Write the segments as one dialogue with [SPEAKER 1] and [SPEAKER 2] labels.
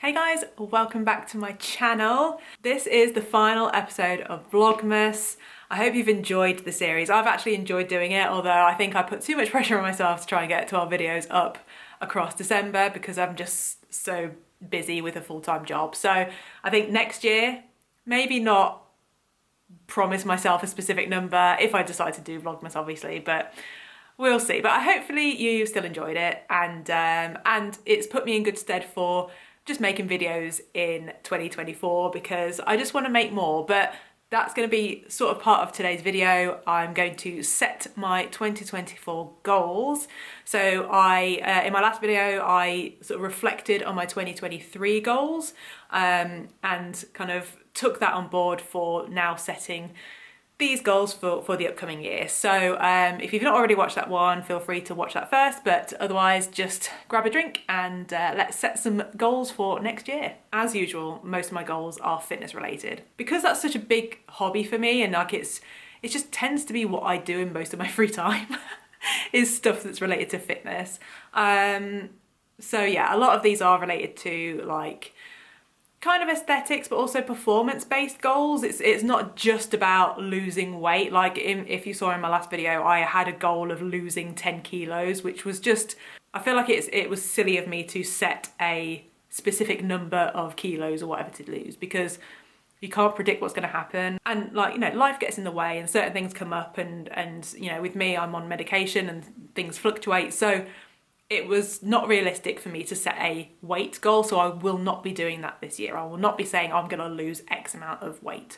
[SPEAKER 1] Hey guys, welcome back to my channel. This is the final episode of Vlogmas. I hope you've enjoyed the series. I've actually enjoyed doing it, although I think I put too much pressure on myself to try and get 12 videos up across December because I'm just so busy with a full-time job. So I think next year, maybe not promise myself a specific number if I decide to do Vlogmas, obviously, but we'll see. But hopefully you still enjoyed it, and it's put me in good stead for just making videos in 2024 because I just want to make more. But that's going to be sort of part of today's video. I'm going to set my 2024 goals. So in my last video, I sort of reflected on my 2023 goals and kind of took that on board for now setting these goals for the upcoming year. So if you've not already watched that one, feel free to watch that first, but otherwise just grab a drink and let's set some goals for next year. As usual, most of my goals are fitness related. Because that's such a big hobby for me, and like it just tends to be what I do in most of my free time is stuff that's related to fitness. So yeah, a lot of these are related to like kind of aesthetics, but also performance-based goals. It's not just about losing weight. Like if you saw in my last video, I had a goal of losing 10 kilos, which was just, I feel like it was silly of me to set a specific number of kilos or whatever to lose, because you can't predict what's going to happen. And like, you know, life gets in the way and certain things come up, and you know, with me, I'm on medication and things fluctuate. So it was not realistic for me to set a weight goal, so I will not be doing that this year. I will not be saying I'm going to lose X amount of weight.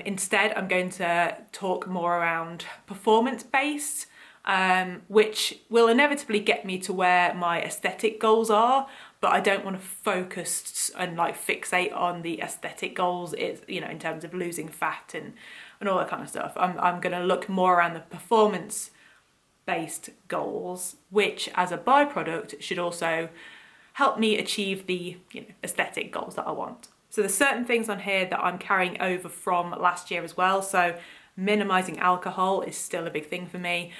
[SPEAKER 1] Instead, I'm going to talk more around performance-based, which will inevitably get me to where my aesthetic goals are, but I don't want to focus and like fixate on the aesthetic goals, you know, in terms of losing fat and all that kind of stuff. I'm going to look more around the performance based goals, which as a byproduct should also help me achieve the, you know, aesthetic goals that I want. So there's certain things on here that I'm carrying over from last year as well. So minimizing alcohol is still a big thing for me.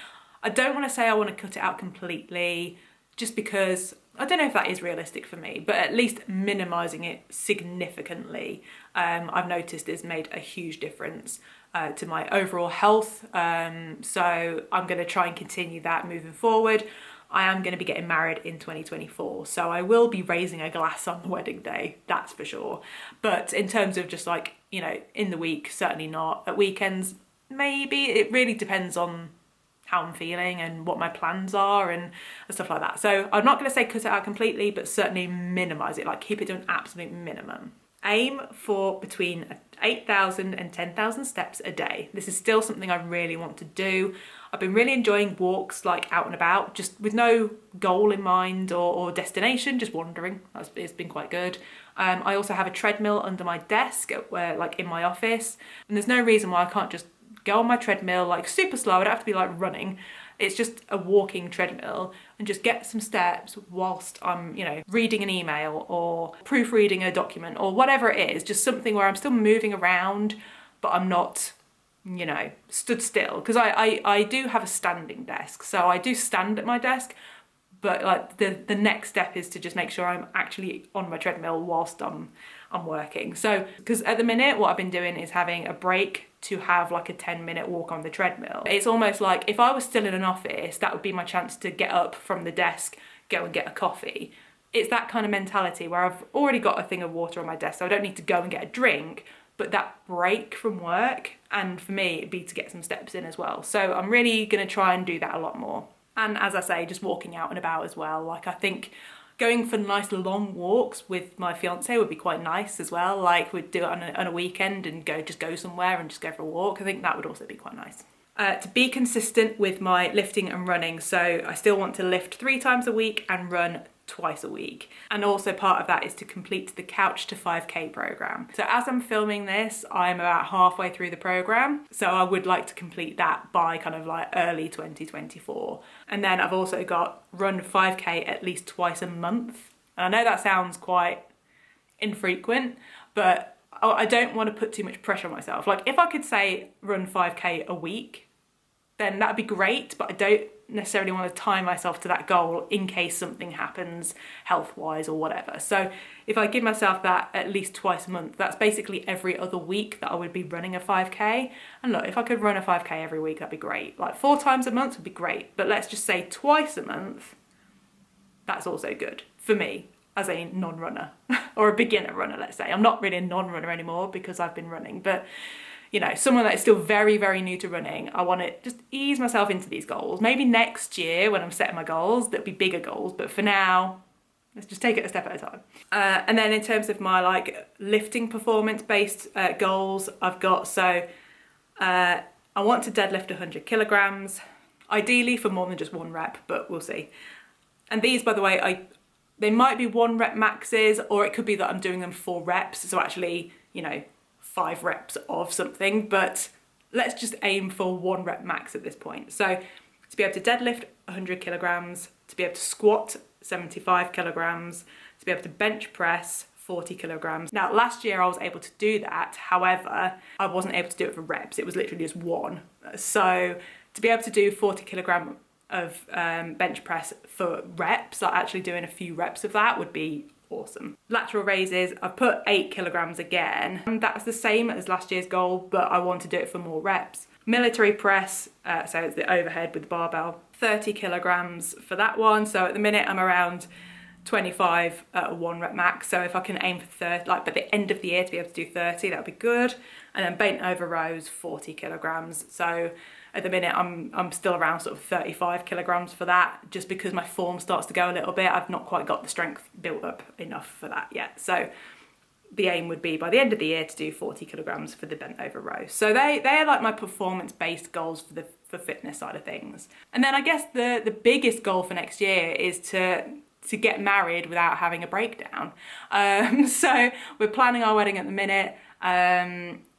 [SPEAKER 1] I don't want to say I want to cut it out completely, just because I don't know if that is realistic for me, but at least minimizing it significantly, I've noticed has made a huge difference to my overall health. So I'm going to try and continue that moving forward. I am going to be getting married in 2024, so I will be raising a glass on the wedding day, that's for sure. But in terms of just like, you know, in the week, certainly not. At weekends, maybe. It really depends on how I'm feeling and what my plans are and stuff like that. So I'm not going to say cut it out completely, but certainly minimize it, like keep it to an absolute minimum. Aim for between 8,000 and 10,000 steps a day. This is still something I really want to do. I've been really enjoying walks like out and about, just with no goal in mind or destination, just wandering. It's been quite good. I also have a treadmill under my desk like in my office, and there's no reason why I can't just go on my treadmill like super slow. I don't have to be like running. It's just a walking treadmill, and just get some steps whilst I'm, you know, reading an email or proofreading a document or whatever it is. Just something where I'm still moving around, but I'm not, you know, stood still. Because I do have a standing desk, so I do stand at my desk, but like the next step is to just make sure I'm actually on my treadmill whilst I'm working. So, because at the minute what I've been doing is having a break to have like a 10-minute walk on the treadmill. It's almost like if I was still in an office, that would be my chance to get up from the desk, go and get a coffee. It's that kind of mentality where I've already got a thing of water on my desk, so I don't need to go and get a drink, but that break from work, and for me it'd be to get some steps in as well. So I'm really going to try and do that a lot more. And as I say, just walking out and about as well. Like I think going for nice long walks with my fiance would be quite nice as well. Like we'd do it on a weekend and go somewhere and just go for a walk. I think that would also be quite nice. To be consistent with my lifting and running. So I still want to lift 3 times a week and run twice a week. And also part of that is to complete the Couch to 5K program. So as I'm filming this, I'm about halfway through the program. So I would like to complete that by kind of like early 2024. And then I've also got run 5K at least twice a month. And I know that sounds quite infrequent, but I don't want to put too much pressure on myself. Like if I could say run 5K a week, then that'd be great, but I don't necessarily want to tie myself to that goal in case something happens health-wise or whatever. So if I give myself that at least twice a month, that's basically every other week that I would be running a 5K. And look, if I could run a 5K every week, that'd be great. Like 4 times a month would be great, but let's just say twice a month, that's also good for me as a non-runner or a beginner runner, let's say. I'm not really a non-runner anymore because I've been running, but you know, someone that is still very, very new to running, I want to just ease myself into these goals. Maybe next year when I'm setting my goals, there'll be bigger goals, but for now, let's just take it a step at a time. And then in terms of my like lifting performance-based goals, I've got, so I want to deadlift 100 kilograms, ideally for more than just 1 rep, but we'll see. And these, by the way, they might be 1 rep maxes, or it could be that I'm doing them 4 reps. So actually, you know, 5 reps of something, but let's just aim for 1 rep max at this point. So to be able to deadlift 100 kilograms, to be able to squat 75 kilograms, to be able to bench press 40 kilograms. Now, last year I was able to do that. However, I wasn't able to do it for reps. It was literally just 1. So to be able to do 40 kilogram of bench press for reps, like actually doing a few reps of that would be awesome. Lateral raises, I've put 8 kilograms again. And that's the same as last year's goal, but I want to do it for more reps. Military press, so it's the overhead with the barbell, 30 kilograms for that one. So at the minute I'm around 25 at a 1 rep max. So if I can aim for 30, like by the end of the year to be able to do 30, that would be good. And then bent over rows, 40 kilograms. So at the minute I'm still around sort of 35 kilograms for that, just because my form starts to go a little bit. I've not quite got the strength built up enough for that yet. So the aim would be by the end of the year to do 40 kilograms for the bent over row. So they're like my performance-based goals for fitness side of things. And then I guess the biggest goal for next year is to get married without having a breakdown. So we're planning our wedding at the minute.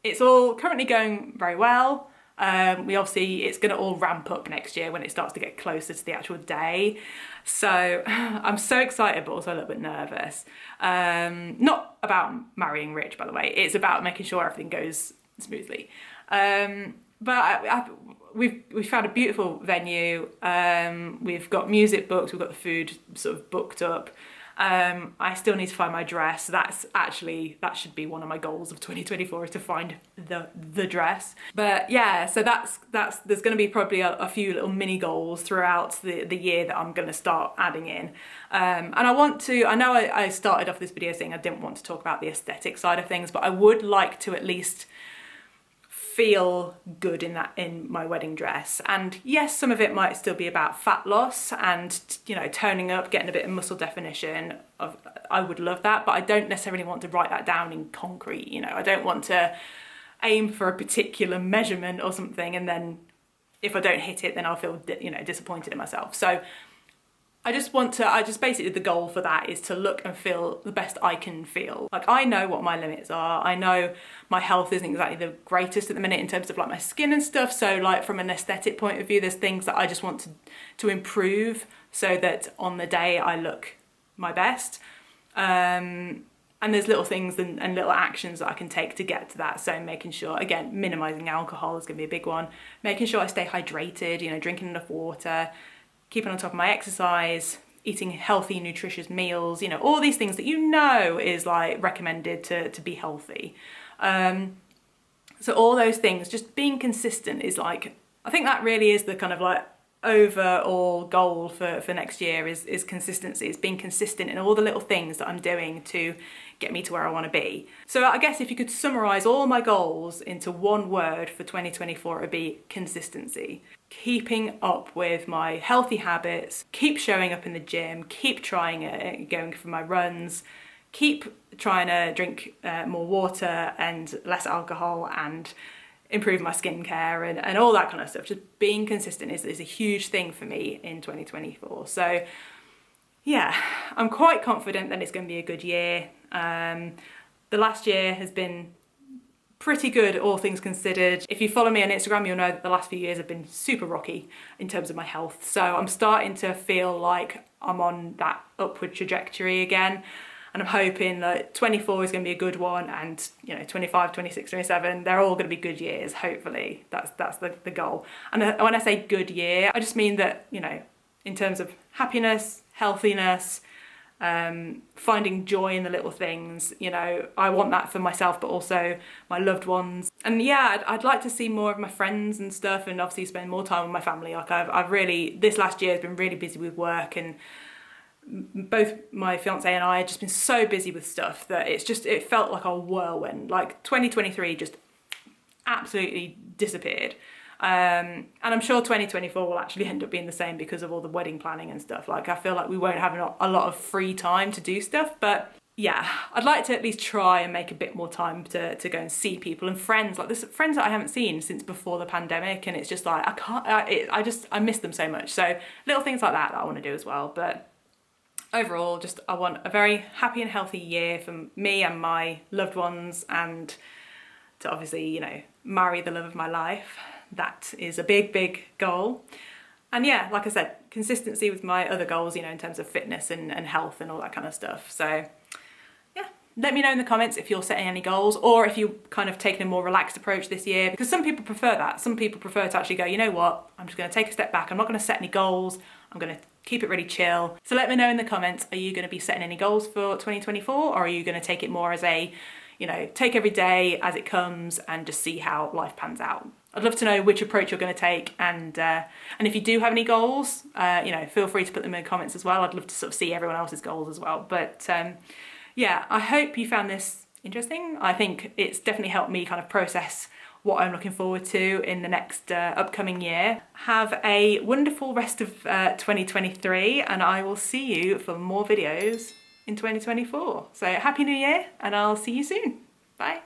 [SPEAKER 1] It's all currently going very well. It's going to all ramp up next year when it starts to get closer to the actual day. So I'm so excited, but also a little bit nervous. Not about marrying rich, by the way. It's about making sure everything goes smoothly. But we've found a beautiful venue. We've got music booked. We've got the food sort of booked up. I still need to find my dress. That should be one of my goals of 2024, is to find the dress. But yeah, so that's there's going to be probably a few little mini goals throughout the year that I'm going to start adding in. And I know I started off this video saying I didn't want to talk about the aesthetic side of things, but I would like to at least feel good in my wedding dress. And yes, some of it might still be about fat loss and, you know, toning up, getting a bit of muscle definition. I would love that, but I don't necessarily want to write that down in concrete. You know, I don't want to aim for a particular measurement or something, and then if I don't hit it, then I'll feel, you know, disappointed in myself. So basically the goal for that is to look and feel the best I can feel. Like, I know what my limits are. I know my health isn't exactly the greatest at the minute in terms of like my skin and stuff. So like from an aesthetic point of view, there's things that I just want to improve so that on the day I look my best. And there's little things and little actions that I can take to get to that. So making sure, again, minimizing alcohol is gonna be a big one. Making sure I stay hydrated, you know, drinking enough water, keeping on top of my exercise, eating healthy, nutritious meals, you know, all these things that you know is like recommended to be healthy. So all those things, just being consistent is like, I think that really is the kind of like overall goal for next year is consistency, is being consistent in all the little things that I'm doing to get me to where I want to be. So I guess if you could summarize all my goals into one word for 2024, it would be consistency. Keeping up with my healthy habits, keep showing up in the gym, keep trying it, going for my runs, keep trying to drink more water and less alcohol, and improve my skincare and all that kind of stuff. Just being consistent is a huge thing for me in 2024. So yeah, I'm quite confident that it's going to be a good year. The last year has been pretty good, all things considered. If you follow me on Instagram, you'll know that the last few years have been super rocky in terms of my health. So I'm starting to feel like I'm on that upward trajectory again. And I'm hoping that 24 is going to be a good one, and 25, 26, 27, they're all going to be good years, hopefully. That's the goal. And when I say good year, I just mean that, in terms of happiness, healthiness, finding joy in the little things, I want that for myself, but also my loved ones. And yeah, I'd like to see more of my friends and stuff, and obviously spend more time with my family. Like I've really, this last year has been really busy with work, and both my fiance and I have just been so busy with stuff that it felt like a whirlwind. Like 2023 just absolutely disappeared. And I'm sure 2024 will actually end up being the same because of all the wedding planning and stuff. Like I feel like we won't have a lot of free time to do stuff, but yeah, I'd like to at least try and make a bit more time to go and see people and friends. Like there's friends that I haven't seen since before the pandemic, and it's just like I miss them so much. So little things like that I want to do as well. But overall, I want a very happy and healthy year for me and my loved ones, and to obviously, marry the love of my life. That is a big, big goal. And yeah, like I said, consistency with my other goals, in terms of fitness and health and all that kind of stuff. So yeah, let me know in the comments if you're setting any goals, or if you're kind of taking a more relaxed approach this year, because some people prefer that. Some people prefer to actually go, you know what, I'm just going to take a step back. I'm not going to set any goals. I'm going to keep it really chill. So let me know in the comments, are you going to be setting any goals for 2024, or are you going to take it more as a, take every day as it comes and just see how life pans out? I'd love to know which approach you're going to take, and if you do have any goals, feel free to put them in the comments as well. I'd love to sort of see everyone else's goals as well. But yeah, I hope you found this interesting. I think it's definitely helped me kind of process what I'm looking forward to in the next upcoming year. Have a wonderful rest of 2023, and I will see you for more videos in 2024. So happy New Year, and I'll see you soon. Bye.